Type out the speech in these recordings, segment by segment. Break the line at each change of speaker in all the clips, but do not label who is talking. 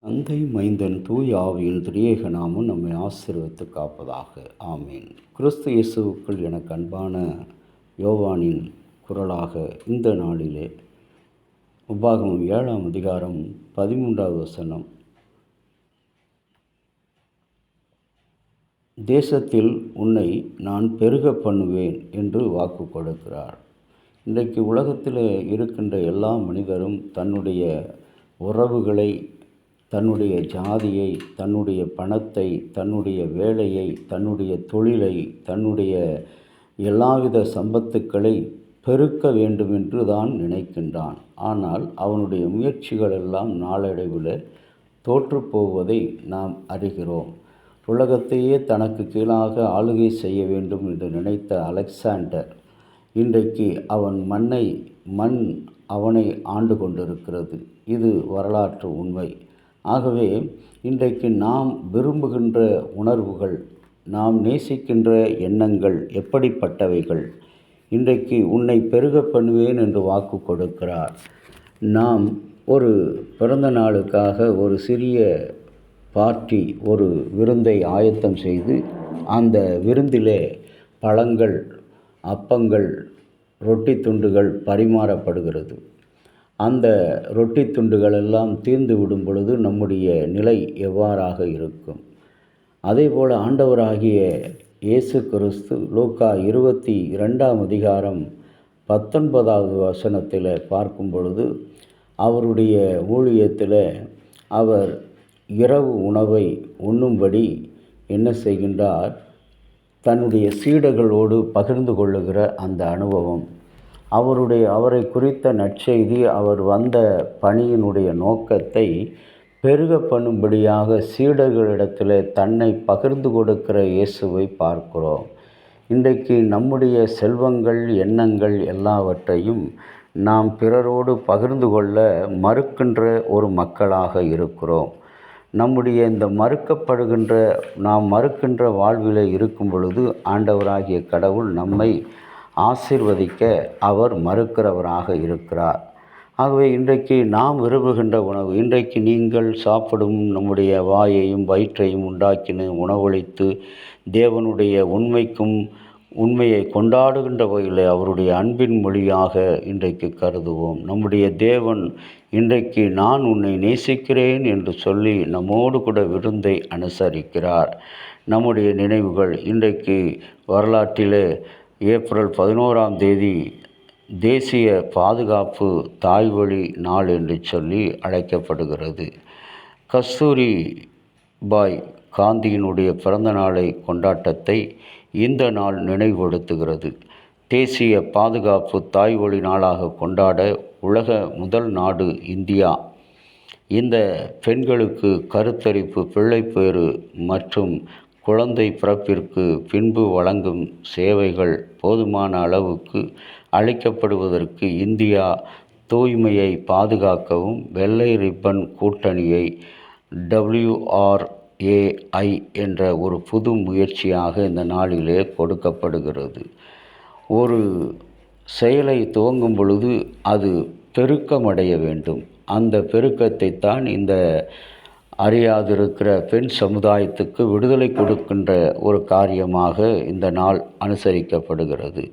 தந்தை மைந்தன் தூய் ஆவியின் திரியேக நாமம் நம்மை ஆசீர்வதித்து காப்பதாக. ஆமீன். கிறிஸ்து இயேசுவுக்குள் எனக்கு அன்பான யோவானின் குரலாக இந்த நாளிலே உபாகமம் 7ஆம் அதிகாரம் 13வது வசனம், தேசத்தில் உன்னை நான் பெருக பண்ணுவேன் என்று வாக்கு கொடுக்கிறார். இன்றைக்கு உலகத்தில் இருக்கின்ற எல்லா மனிதரும் தன்னுடைய உறவுகளை, தன்னுடைய ஜாதியை, தன்னுடைய பணத்தை, தன்னுடைய வேலையை, தன்னுடைய தொழிலை, தன்னுடைய எல்லாவித சம்பத்துக்களை பெருக்க வேண்டும் என்று தான் நினைக்கின்றான். ஆனால் அவனுடைய முயற்சிகள் எல்லாம் நாளடைவில் தோற்றுப்போவதை நாம் அறிகிறோம். உலகத்தையே தனக்கு கீழாக ஆளுகை செய்ய வேண்டும் என்று நினைத்த அலெக்சாண்டர் இன்றைக்கு மண் அவனை ஆண்டு கொண்டிருக்கிறது. இது வரலாற்று உண்மை. ஆகவே இன்றைக்கு நாம் விரும்புகின்ற உணர்வுகள், நாம் நேசிக்கின்ற எண்ணங்கள் எப்படிப்பட்டவைகள்? இன்றைக்கு உன்னை பெருக பண்ணுவேன் என்று வாக்கு கொடுக்கிறார். நாம் ஒரு பிறந்த நாளுக்காக ஒரு சிறிய பார்ட்டி, ஒரு விருந்தை ஆயத்தம் செய்து அந்த விருந்திலே பழங்கள், அப்பங்கள், ரொட்டி துண்டுகள் பரிமாறப்படுகிறது. அந்த ரொட்டி துண்டுகள் எல்லாம் தீர்ந்து விடும் பொழுது நம்முடைய நிலை எவ்வாறாக இருக்கும்? அதேபோல் ஆண்டவராகிய இயேசு கிறிஸ்து லூக்கா 22ஆம் அதிகாரம் 19வது வசனத்தில் பார்க்கும் பொழுது, அவருடைய ஊழியத்தில் அவர் இரவு உணவை உண்ணும்படி என்ன செய்கின்றார்? தன்னுடைய சீடர்களோடு பகிர்ந்து கொள்ளுகிற அந்த அனுபவம், அவரை குறித்த நற்செய்தி, அவர் வந்த பணியினுடைய நோக்கத்தை பெருக பண்ணும்படியாக சீடர்களிடத்தில் தன்னை பகிர்ந்து கொடுக்கிற இயேசுவை பார்க்கிறோம். இன்றைக்கு நம்முடைய செல்வங்கள், எண்ணங்கள் எல்லாவற்றையும் நாம் பிறரோடு பகிர்ந்து கொள்ள மறுக்கின்ற ஒரு மக்களாக இருக்கிறோம். நம்முடைய இந்த நாம் மறுக்கின்ற வாழ்வில் இருக்கும் பொழுது ஆண்டவராகிய கடவுள் நம்மை ஆசீர்வதிக்க அவர் மறுக்கிறவராக இருக்கிறார். ஆகவே இன்றைக்கு நாம் விரும்புகின்ற உணவு, இன்றைக்கு நீங்கள் சாப்பிடும் நம்முடைய வாயையும் வயிற்றையும் உண்டாக்கின உணவளித்து தேவனுடைய உண்மையை கொண்டாடுகின்ற வகையில் அவருடைய அன்பின் மொழியாக இன்றைக்கு கருதுவோம். நம்முடைய தேவன் இன்றைக்கு நான் உன்னை நேசிக்கிறேன் என்று சொல்லி நம்மோடு கூட விருந்தை அனுசரிக்கிறார். நம்முடைய நினைவுகள் இன்றைக்கு வரலாற்றிலே ஏப்ரல் 11ஆம் தேதி தேசிய பாதுகாப்பு தாய்வழி நாள் என்று சொல்லி அழைக்கப்படுகிறது. கஸ்தூரி பாய் காந்தியினுடைய பிறந்த நாளை கொண்டாட்டத்தை இந்த நாள் நினைவுபடுத்துகிறது. தேசிய பாதுகாப்பு தாய்வழி நாளாக கொண்டாட உலக முதல் நாடு இந்தியா. இந்த பெண்களுக்கு கருத்தரிப்பு, பிள்ளைப்பேறு மற்றும் குழந்தை பிறப்பிற்கு பின்பு வழங்கும் சேவைகள் போதுமான அளவுக்கு அளிக்கப்படுவதற்கு இந்தியா தூய்மையை பாதுகாக்கவும் வெள்ளை ரிப்பன் கூட்டணியை WRAI என்ற ஒரு புது முயற்சியாக இந்த நாளிலே கொடுக்கப்படுகிறது. ஒரு செயலை துவங்கும் பொழுது அது பெருக்கமடைய வேண்டும். அந்த பெருக்கத்தை தான் இந்த அறியாதிருக்கிற பெண் சமுதாயத்துக்கு விடுதலை கொடுக்கின்ற ஒரு காரியமாக இந்த நாள் அனுசரிக்கப்படுகிறது.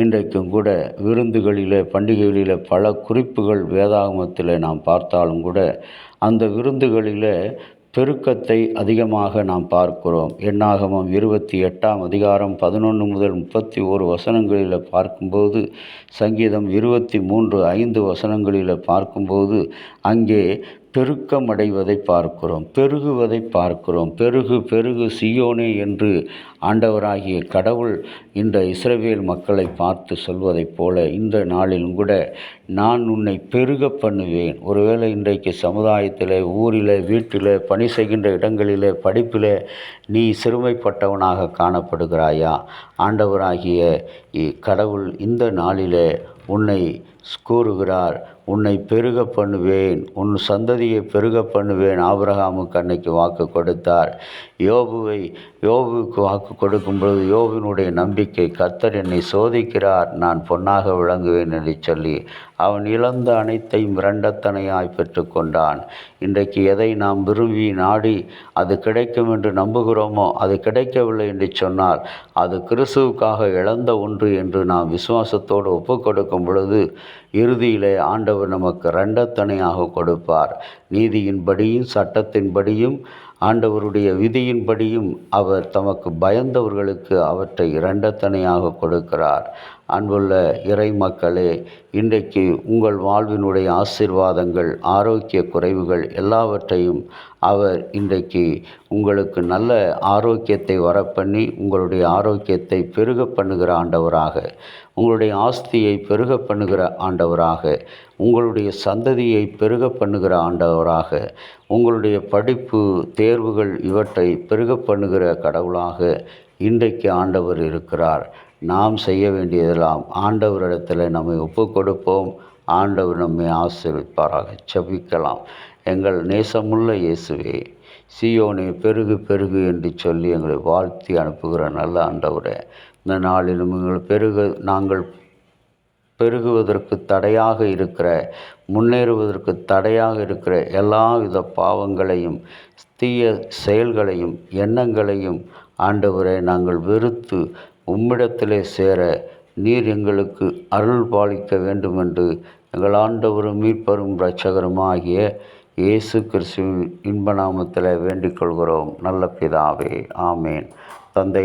இன்றைக்கும் கூட விருந்துகளில், பண்டிகைகளில் பல குறிப்புகள் வேதாகமத்தில் நாம் பார்த்தாலும் கூட அந்த விருந்துகளில் பெருக்கத்தை அதிகமாக நாம் பார்க்கிறோம். எண்ணாகமம் 28ஆம் அதிகாரம் 11 முதல் 31 வசனங்களில் பார்க்கும்போது, சங்கீதம் 23:5 வசனங்களில் பார்க்கும்போது அங்கே பெருக்கமடைவதை பார்க்கிறோம், பெருகுவதை பார்க்கிறோம். பெருகு பெருகு சீயோனே என்று ஆண்டவராகிய கடவுள் இந்த இஸ்ரவேல் மக்களை பார்த்து சொல்வதைப் போல இந்த நாளிலும் கூட நான் உன்னை பெருக பண்ணுவேன். ஒருவேளை இன்றைக்கு சமுதாயத்தில், ஊரில், வீட்டில், பணி செய்கின்ற இடங்களில், படிப்பில் நீ சிறுமைப்பட்டவனாக காணப்படுகிறாயா? ஆண்டவராகிய கடவுள் இந்த நாளில் உன்னை கூறுகிறார், உன்னை பெருக பண்ணுவேன், உன் சந்ததியை பெருக பண்ணுவேன். ஆபிரகாமுக்கு அன்னைக்கு வாக்கு கொடுத்தார். யோபுவுக்கு வாக்கு கொடுக்கும் பொழுது யோபுவினுடைய நம்பிக்கை, கர்த்தர் என்னை சோதிக்கிறார், நான் பொன்னாக விளங்குவேன் என்று சொல்லி அவன் இழந்த அனைத்தையும் இரண்டத்தனையாய் பெற்று கொண்டான். இன்றைக்கு எதை நாம் விரும்பி நாடி அது கிடைக்கும் என்று நம்புகிறோமோ அது கிடைக்கவில்லை என்று சொன்னால் அது கிறிஸ்துவுக்காக இழந்த ஒன்று என்று நாம் விசுவாசத்தோடு ஒப்பு கொடுக்கும் பொழுது இறுதியிலே ஆண்டவர் நமக்கு இரண்டத்தனையாக கொடுப்பார். நீதியின்படியும் சட்டத்தின்படியும் ஆண்டவருடைய விதியின்படியும் அவர் தமக்கு பயந்தவர்களுக்கு அவற்றை இரண்டத்தனையாக கொடுக்கிறார். அன்புள்ள இறை மக்களே, இன்றைக்கு உங்கள் வாழ்வினுடைய ஆசீர்வாதங்கள், ஆரோக்கிய குறைவுகள் எல்லாவற்றையும் அவர் இன்றைக்கு உங்களுக்கு நல்ல ஆரோக்கியத்தை வரப்பண்ணி உங்களுடைய ஆரோக்கியத்தை பெருக பண்ணுகிற ஆண்டவராக, உங்களுடைய ஆஸ்தியை பெருக பண்ணுகிற ஆண்டவராக, உங்களுடைய சந்ததியை பெருக பண்ணுகிற ஆண்டவராக, உங்களுடைய படிப்பு தேர்வுகள் இவற்றை பெருக பண்ணுகிற கடவுளாக இன்றைக்கு ஆண்டவர் இருக்கிறார். நாம் செய்ய வேண்டியதெல்லாம் ஆண்டவரிடத்தில் நம்மை ஒப்பு கொடுப்போம். ஆண்டவர் நம்மை ஆசீர்வதிப்பாராக. ஜெபிக்கலாம். எங்கள் நேசமுள்ள இயேசுவே, சீயோனே பெருகு பெருகு என்று சொல்லி எங்களை வாழ்த்தி அனுப்புகிற நல்ல ஆண்டவரே, இந்த நாளிலும் நாங்கள் பெருகுவதற்கு தடையாக இருக்கிற, முன்னேறுவதற்கு தடையாக இருக்கிற எல்லாவித பாவங்களையும் தீய செயல்களையும் எண்ணங்களையும் ஆண்டவரை நாங்கள் வெறுத்து உம்மிடத்திலே சேர நீர் எங்களுக்கு அருள் பாலிக்க வேண்டுமென்று எங்கள் ஆண்டவரும் மீட்பரும் இரட்சகருமாகிய இயேசு கிறிஸ்துவின் இன்ப நாமத்தில் வேண்டிக் கொள்கிறோம் நல்ல பிதாவே. ஆமேன். தந்தை